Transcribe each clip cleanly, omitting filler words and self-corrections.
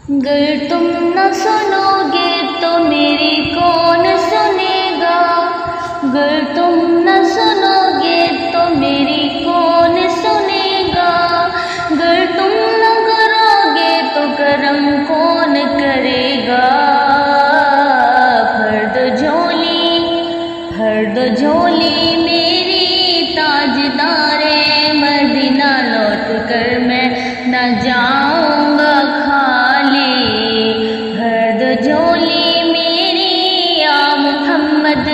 گر تم نہ سنو گے تو میری کون سنے گا، گر تم نہ سنو گے تو میری کون سنے گا، گر تم نہ کرو گے تو کرم کون کرے گا۔ بھر دو جھولی میری تاجدار مدینہ، لوٹ کر میں نہ جاؤں گا خالی۔ بھر دو جھولی میری یا محمد،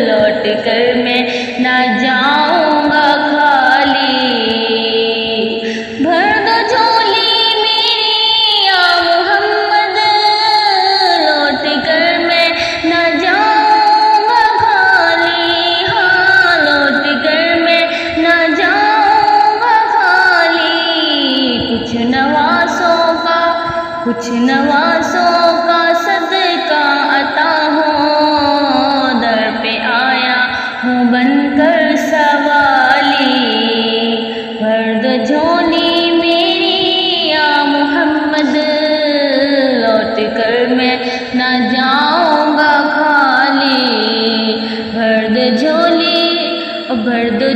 لوٹ کر میں نہ جاؤں گا خالی۔ بھر دو جھولی میری یا محمد، لوٹ کر میں نہ جاؤں گا خالی، ہاں لوٹ کر میں نہ جاؤں گا خالی۔ کچھ نوازوں کا صدقہ عطا ہو، در پہ آیا ہوں بن کر سوالی۔ بھر دو جھولی میری یا محمد، لوٹ کر میں نہ جاؤں گا خالی۔ بھر دو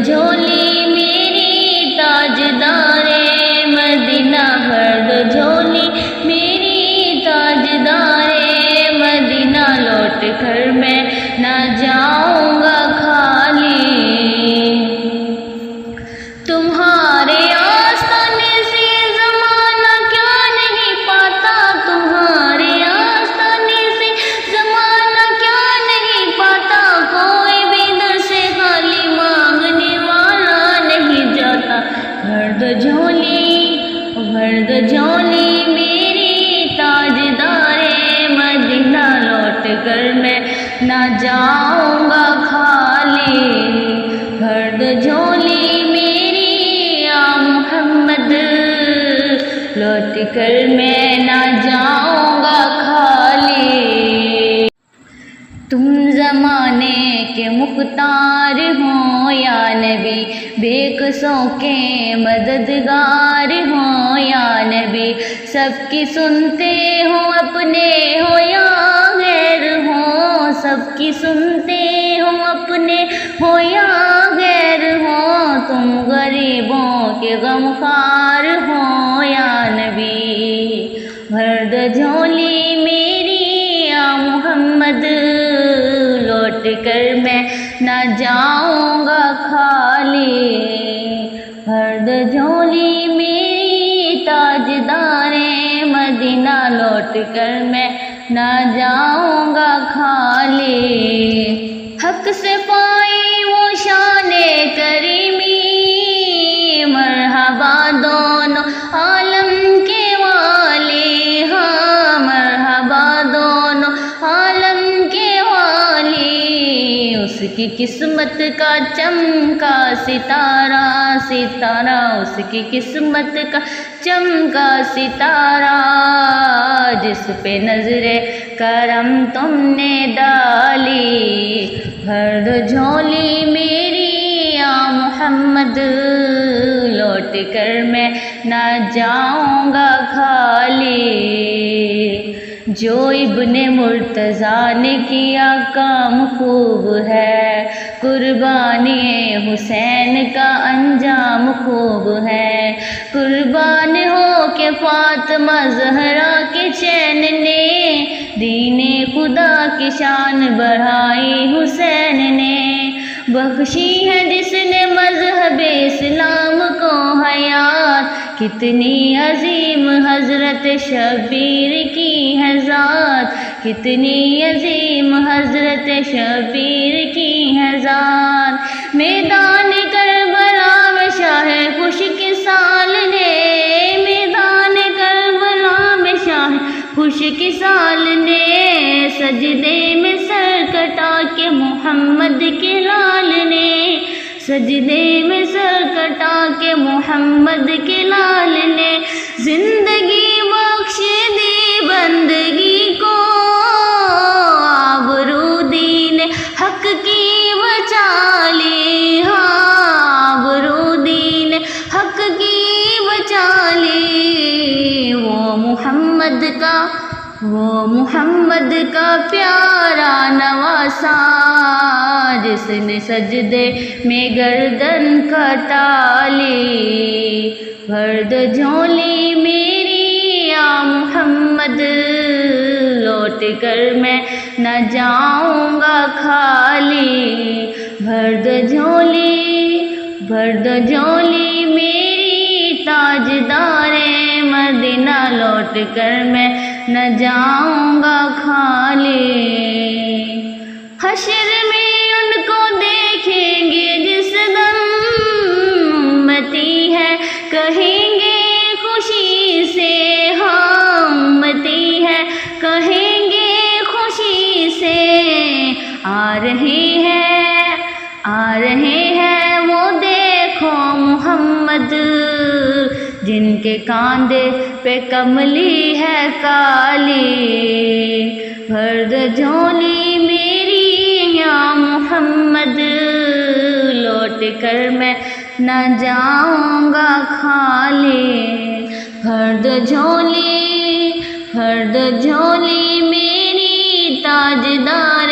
جھولی میری تاجدار مدینہ، بھر دو جھولی میری تاجدار مدینہ، لوٹ کر میں نہ جاؤں گا خالی۔ تمہارے آستانے سے زمانہ کیا نہیں پاتا، تمہارے آستانے سے زمانہ کیا نہیں پاتا، کوئی بھی در سے خالی مانگنے والا نہیں جاتا۔ بھر دو جھولی میری تاجدار مدینہ، لوٹ کر میں نہ جاؤں گا خالی۔ بھر دو جھولی میری یا محمد، لوٹ کر میں نہ جاؤں گا خالی۔ تم زمانے کے مختار ہو یا نبی، بے کسوں کے مددگار ہو یا نبی، سب کی سنتے ہو اپنے ہو یا غیر ہو، سب کی سنتے ہو اپنے ہو یا غیر ہو، تم غریبوں کے غمخوار ہو یا نبی۔ بھر دو جھولی میری یا محمد، لوٹ کر میں نہ جاؤں گا خالی۔ بھر دو جھولی میری تاجدار مدینہ، لوٹ کر میں نہ جاؤں گا خالی۔ حق سے پائی وہ شان کریمی، مرحبا دونوں عالم کے والی، ہاں مرحبا دونوں عالم کے والی۔ اس کی قسمت کا چمکا ستارہ، ستارہ اس کی قسمت کا چمکا ستارہ، جس پہ نظر کرم تم نے ڈالی۔ بھر دو جھولی میری یا محمد، لوٹ کر میں نہ جاؤں گا خالی۔ جو ابن مرتضیٰ نے کیا کام خوب ہے، قربانی حسین کا انجام خوب ہے۔ قربان ہو کے فاطمہ زہرا کے چین نے، دین خدا کی شان بڑھائی حسین نے۔ بخشی ہے جس نے مذہب اسلام کو حیات، کتنی عظیم حضرت شبیر کی ہے ذات، کتنی عظیم حضرت شبیر کی ہے ذات۔ میدان کربلا میں شاہ خوش کے سال نے، میدان کربلا میں شاہ خوش کے سال نے، سجدے میں سر کٹا کے محمد کے لال نے، سجدے میں سر کٹا کے محمد کے لال نے، زندگی بخش دی بندگی کو، آبرو دین حق کی بچا لی، ہاں آبرو دین حق کی بچا لی۔ وہ محمد محمد کا پیارا نواسا، جس نے سجدے میں گردن کٹا لی، بھر دو جھولی میری یا محمد، لوٹ کر میں نہ جاؤں گا خالی، بھر دو جھولی میری تاجدار مدینہ، لوٹ کر میں نہ جاؤں گا خالی۔ حشر میں ان کو دیکھیں گے جس دم امتی ہے، کہیں گے خوشی سے ہاں امتی ہے، کہیں گے خوشی سے آ رہے ہیں وہ دیکھو محمد، جن کے کاندھے پہ کملی ہے کالی، بھر دو جھولی میری یا محمد، لوٹ کر میں نہ جاؤں گا خالی، بھر دو جھولی میری تاجدار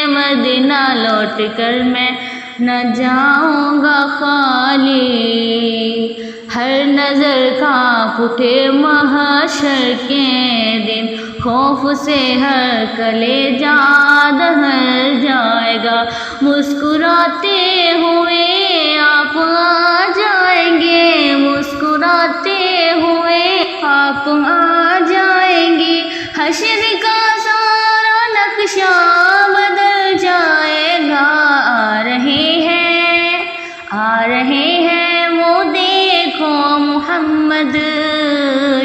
مدینہ، لوٹ کر میں نہ جاؤں گا خالی۔ ہر نظر کانپ اٹھے محشر کے دن، خوف سے ہر کلیجہ دہل جائے گا، مسکراتے ہوئے آپ آ جائیں گے، مسکراتے ہوئے آپ آ جائیں گے، حشر کا سارا نقشہ بدل جائے گا، آ رہے ہیں وہ دیکھو محمد،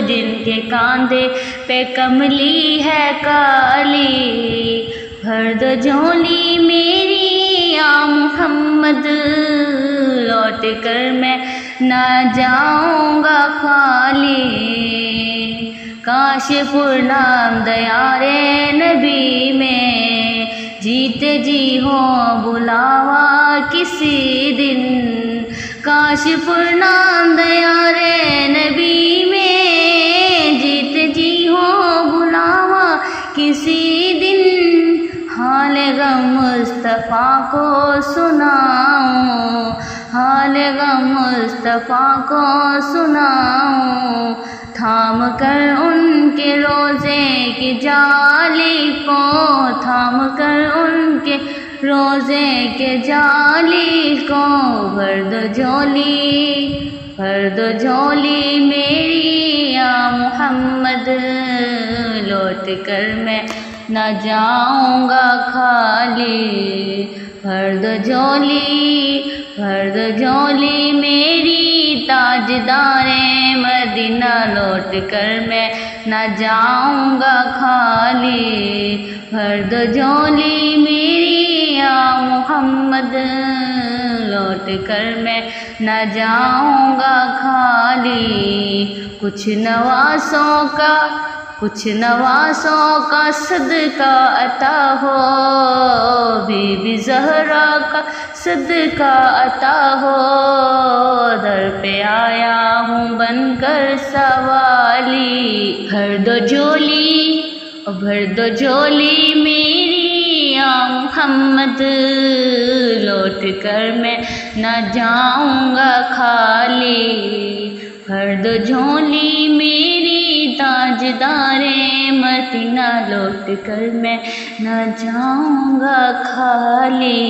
جن کے کاندھے پہ کملی ہے کالی، بھر دو جھولی میری یا محمد، لوٹ کر میں نہ جاؤں گا خالی۔ کاش پرنام دیار نبی میں جیتے جی ہو بلاوا کسی دن، کاش پرنام دیار نبی میں جیتے جی ہو بلاوا کسی دن، حال غم مصطفیٰ کو سناؤں، حال غم مصطفیٰ کو سناؤں، تھام کر ان کے روزے کی جالی کو، تھام کر ان کے روزے کے جالی کو، بھر دو جھولی میری یا محمد، لوٹ کر میں نہ جاؤں گا خالی، بھر دو جھولی میری تاجدار مدینہ، لوٹ کر میں نہ جاؤں گا خالی، بھر دو جھولی میری یا محمد، لوٹ کر میں نہ جاؤں گا خالی۔ کچھ نواسوں کا صدقہ عطا ہو، بی بی زہرا کا صدقہ عطا ہو، در پہ آیا ہوں بن کر سوالی، بھر دو جھولی میری یا محمد، لوٹ کر میں نہ جاؤں گا خالی، بھر دو جھولی میری تاجدار مدینہ، لوٹ کر میں نہ جاؤں گا خالی۔